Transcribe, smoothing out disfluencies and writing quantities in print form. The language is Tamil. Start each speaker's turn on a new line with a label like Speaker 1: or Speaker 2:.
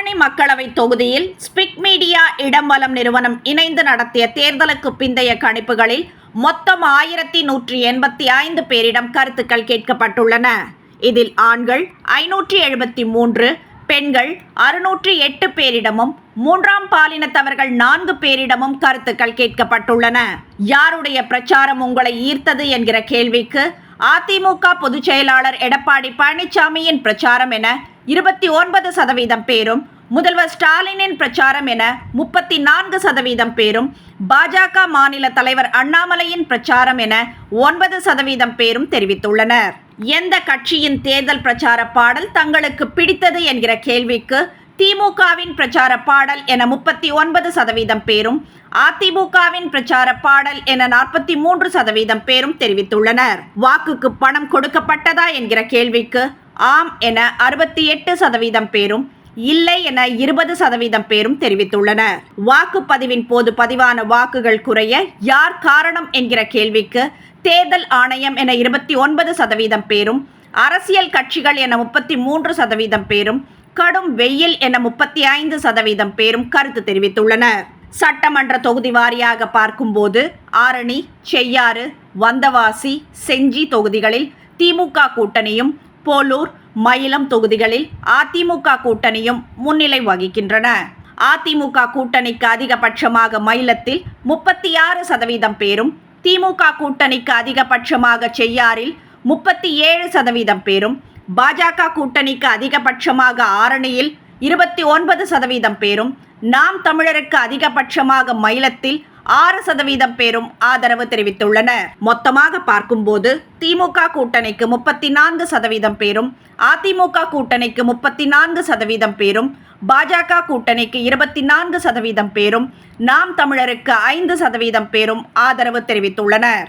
Speaker 1: ஆரணி மக்களவை தொகுதியில் ஸ்பிக் மீடியா இடம்பலம் நிறுவனம் இணைந்து நடத்திய தேர்தலுக்கு பிந்தைய கணிப்புகளில் மொத்தம் 1185 பேரிடம் கருத்துக்கள் கேட்கப்பட்டுள்ளன. இதில் ஆண்கள் 573, பெண்கள் 608 பேரிடமும், மூன்றாம் பாலினத்தவர்கள் 4 பேரிடமும் கருத்துக்கள் கேட்கப்பட்டுள்ளன. யாருடைய பிரச்சாரம் உங்களை ஈர்த்தது என்கிற கேள்விக்கு அதிமுக பொதுச் செயலாளர் எடப்பாடி பழனிசாமியின் பிரச்சாரம் என 29% பேரும், முதல்வர் ஸ்டாலினின் பிரச்சாரம் என 34% பேரும், பாஜக மாநில தலைவர் அண்ணாமலையின் பிரச்சாரம் என 9% பேரும் தெரிவித்துள்ளனர். எந்த கட்சியின் தேர்தல் பிரச்சார பாடல் தங்களுக்கு பிடித்தது என்கிற கேள்விக்கு திமுகவின் பிரச்சார பாடல் என 39% பேரும், அதிமுகவின் பிரச்சார பாடல் என 43% பேரும் தெரிவித்துள்ளனர். வாக்குக்கு பணம் கொடுக்கப்பட்டதா என்கிற கேள்விக்கு ஆம் என 68% பேரும், இல்லை என 20% பேரும் தெரிவித்துள்ளனர். வாக்குப்பதிவின் போது பதிவான வாக்குகள் குறைய யார் காரணம் என்கிற கேள்விக்கு தேர்தல் ஆணையம் என 29% பேரும், அரசியல் கட்சிகள் என 33% பேரும், கடும் வெயில் என 35% பேரும் கருத்து தெரிவித்துள்ளனர். சட்டமன்ற தொகுதி வாரியாக பார்க்கும்போது ஆரணி, செய்யாறு, வந்தவாசி, செஞ்சி தொகுதிகளில் திமுக கூட்டணியும், போலூர், மயிலம் தொகுதிகளில் அதிமுக கூட்டணியும் முன்னிலை வகிக்கின்றன. அதிமுக கூட்டணிக்கு அதிகபட்சமாக மயிலத்தில் 36% பேரும், திமுக கூட்டணிக்கு அதிகபட்சமாக செய்யாறில் 37% பேரும், பாஜக கூட்டணிக்கு அதிகபட்சமாக ஆரணியில் 29% பேரும், நாம் தமிழருக்கு அதிகபட்சமாக மயிலத்தில் 6% பேரும் ஆதரவு தெரிவித்துள்ளனர். மொத்தமாக பார்க்கும்போது திமுக கூட்டணிக்கு 34% பேரும், அதிமுக கூட்டணிக்கு 34% பேரும், பாஜக கூட்டணிக்கு 24% பேரும், நாம் தமிழருக்கு 5% பேரும் ஆதரவு தெரிவித்துள்ளனர்.